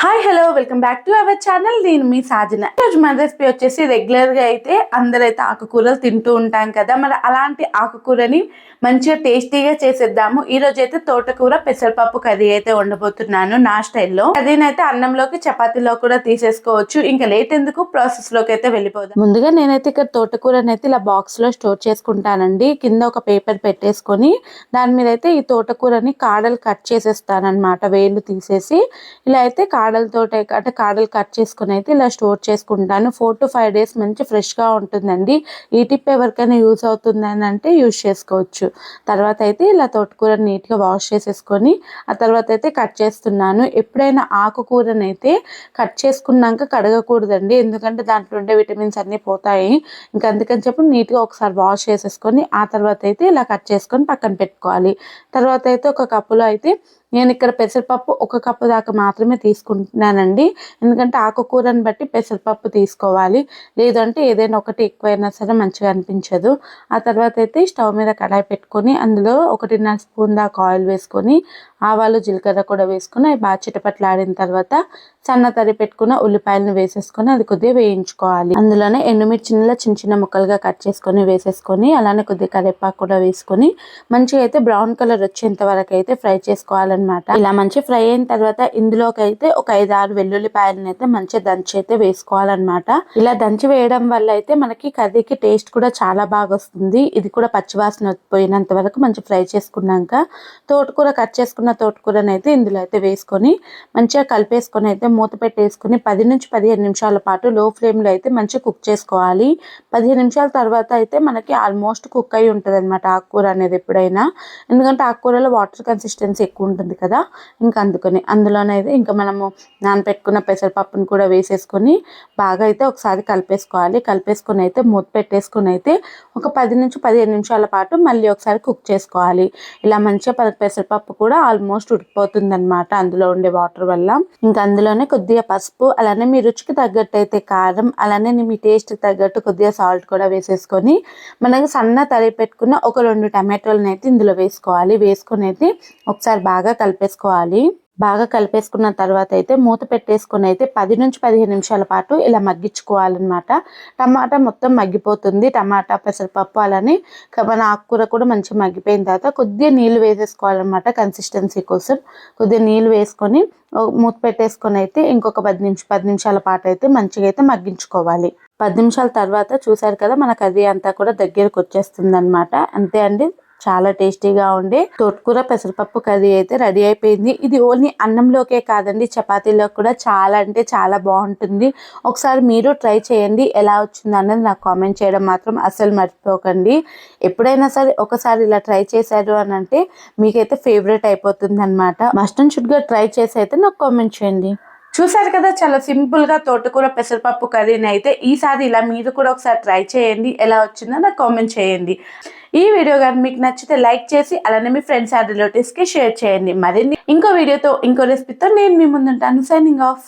Hi hello welcome back to our channel. నేను మీ సాజన. ఈరోజు మన రెసిపీ వచ్చేసి రెగ్యులర్గా అయితే అందరైతే ఆకుకూరలు తింటూ ఉంటాం కదా, మరి అలాంటి ఆకుకూరని మంచిగా టేస్టీగా చేసేద్దాము. ఈ రోజు అయితే తోటకూర పెసరపప్పు కర్రీ అయితే వండబోతున్నాను నా స్టైల్లో. కర్రీని అయితే అన్నంలోకి చపాతీలో కూడా తీసేసుకోవచ్చు. ఇంకా లేట్ ఎందుకు, ప్రాసెస్ లోకి అయితే వెళ్ళిపోదాం. ముందుగా నేనైతే ఇక్కడ తోటకూరని అయితే ఇలా బాక్స్ లో స్టోర్ చేసుకుంటానండి. కింద ఒక పేపర్ పెట్టేసుకొని దాని మీద అయితే ఈ తోటకూరని కాడలు కట్ చేసేస్తానన్నమాట, వేళ్ళు తీసేసి. ఇలా అయితే కాడలతో అంటే కాడలు కట్ చేసుకుని అయితే ఇలా స్టోర్ చేసుకుంటాను. 4 to 5 days మంచి ఫ్రెష్గా ఉంటుందండి. ఈ టిప్ ఎవరికైనా యూజ్ అవుతుందని అంటే యూజ్ చేసుకోవచ్చు. తర్వాత అయితే ఇలా తోటకూర నీట్గా వాష్ చేసేసుకొని ఆ తర్వాత అయితే కట్ చేస్తున్నాను. ఎప్పుడైనా ఆకుకూరని అయితే కట్ చేసుకున్నాక కడగకూడదండి, ఎందుకంటే దాంట్లో ఉండే విటమిన్స్ అన్నీ పోతాయి. ఇంకా అందుకని చెప్పి నీట్గా ఒకసారి వాష్ చేసేసుకొని ఆ తర్వాత అయితే ఇలా కట్ చేసుకొని పక్కన పెట్టుకోవాలి. తర్వాత అయితే ఒక కప్పులో అయితే నేను ఇక్కడ పెసరపప్పు 1 కప్పు దాకా మాత్రమే తీసుకుంటున్నానండి, ఎందుకంటే ఆకుకూరని బట్టి పెసరపప్పు తీసుకోవాలి. లేదంటే ఏదైనా ఒకటి ఎక్కువైనా సరే మంచిగా అనిపించదు. ఆ తర్వాత అయితే స్టవ్ మీద కడాయి పెట్టుకొని అందులో 1.5 స్పూన్ దాకా ఆయిల్ వేసుకొని ఆవాలు జీలకర్ర కూడా వేసుకొని అవి బాగా చిటపట్లాడిన తర్వాత సన్న తరి పెట్టుకున్న ఉల్లిపాయలను వేసేసుకొని అది కొద్దిగా వేయించుకోవాలి. అందులోనే ఎండుమిర్చిని చిన్న చిన్న ముక్కలుగా కట్ చేసుకొని వేసేసుకొని అలానే కొద్దిగా కరివేపాకు కూడా వేసుకొని మంచిగా అయితే బ్రౌన్ కలర్ వచ్చేంత వరకు అయితే ఫ్రై చేసుకోవాలన్నమాట. ఇలా మంచి ఫ్రై అయిన తర్వాత ఇందులోకి అయితే ఒక 5-6 వెల్లుల్లిపాయలను అయితే మంచిగా దంచి అయితే వేసుకోవాలన్నమాట. ఇలా దంచి వేయడం వల్ల అయితే మనకి కర్రీకి టేస్ట్ కూడా చాలా బాగా వస్తుంది. ఇది కూడా పచ్చివాసన పోయినంత వరకు మంచి ఫ్రై చేసుకున్నాక తోటకూర కట్ చేసుకున్న తోటకూరని అయితే ఇందులో అయితే వేసుకొని మంచిగా కలిపేసుకొని అయితే మూత పెట్టేసుకుని 10 నుంచి 15 నిమిషాల పాటు లో ఫ్లేమ్లో అయితే మంచిగా కుక్ చేసుకోవాలి. 15 నిమిషాల తర్వాత అయితే మనకి ఆల్మోస్ట్ కుక్ అయి ఉంటుంది అనమాట ఆకుకూర అనేది ఎప్పుడైనా, ఎందుకంటే ఆకుకూరలో వాటర్ కన్సిస్టెన్సీ ఎక్కువ ఉంటుంది కదా. ఇంకా అందుకని అందులోనైతే ఇంకా మనము నానపెట్టుకున్న పెసరపప్పును కూడా వేసేసుకొని బాగా అయితే ఒకసారి కలిపేసుకోవాలి. కలిపేసుకొని అయితే మూత పెట్టేసుకొని అయితే ఒక 10 నుంచి 15 నిమిషాల పాటు మళ్ళీ ఒకసారి కుక్ చేసుకోవాలి. ఇలా మంచిగా పెసరపప్పు కూడా ఆల్మోస్ట్ ఉడికిపోతుంది అనమాట అందులో ఉండే వాటర్ వల్ల. ఇంకా అందులోనే కొద్దిగా పసుపు, అలానే మీ రుచికి తగ్గట్టు అయితే కారం, అలానే మీ టేస్ట్ తగ్గట్టు కొద్దిగా సాల్ట్ కూడా వేసేసుకొని మనకి సన్న తరిగి పెట్టుకున్న ఒక 2 టమాటోలను అయితే ఇందులో వేసుకోవాలి. వేసుకొని అయితే ఒకసారి బాగా కలిపేసుకోవాలి. బాగా కలిపేసుకున్న తర్వాత అయితే మూత పెట్టేసుకొని అయితే 10 నుంచి 15 నిమిషాల పాటు ఇలా మగ్గించుకోవాలన్నమాట. టమాటా మొత్తం మగ్గిపోతుంది, టమాటా పెసరపప్పు అలానే మన ఆకుకూర కూడా మంచిగా మగ్గిపోయిన తర్వాత కొద్దిగా నీళ్ళు వేసేసుకోవాలన్నమాట. కన్సిస్టెన్సీ కోసం కొద్దిగా నీళ్ళు వేసుకొని మూత పెట్టేసుకొని అయితే ఇంకొక 10 నిమిషాల పాటు అయితే మంచిగా అయితే మగ్గించుకోవాలి. 10 నిమిషాల తర్వాత చూసారు కదా మన కర్రీ అంతా కూడా దగ్గరకు వచ్చేస్తుంది అనమాట. అంతే అండి, చాలా టేస్టీగా ఉండే తోటకూర పెసరపప్పు కర్రీ అయితే రెడీ అయిపోయింది. ఇది ఓన్లీ అన్నంలోకే కాదండి, చపాతీలో కూడా చాలా అంటే చాలా బాగుంటుంది. ఒకసారి మీరు ట్రై చేయండి, ఎలా వచ్చింది అన్నది నాకు కామెంట్ చేయడం మాత్రం అస్సలు మర్చిపోకండి. ఎప్పుడైనా సరే ఒకసారి ఇలా ట్రై చేశారు అని అంటే మీకైతే ఫేవరెట్ అయిపోతుంది అనమాట. మస్ట్ అండ్ షుడ్గా ట్రై చేసి అయితే నాకు కామెంట్ చేయండి. చూసారు కదా, చాలా సింపుల్ గా తోటకూర పెసరపప్పు కర్రీని అయితే ఈసారి ఇలా మీరు కూడా ఒకసారి ట్రై చేయండి. ఎలా వచ్చిందో నాకు కామెంట్ చేయండి. ఈ వీడియో కానీ మీకు నచ్చితే లైక్ చేసి అలానే మీ ఫ్రెండ్స్ అండ్ రిలేటివ్స్ కి షేర్ చేయండి. మరిన్ని ఇంకో వీడియోతో ఇంకో రెసిపీతో నేను మీ ముందుంటాను. Signing of.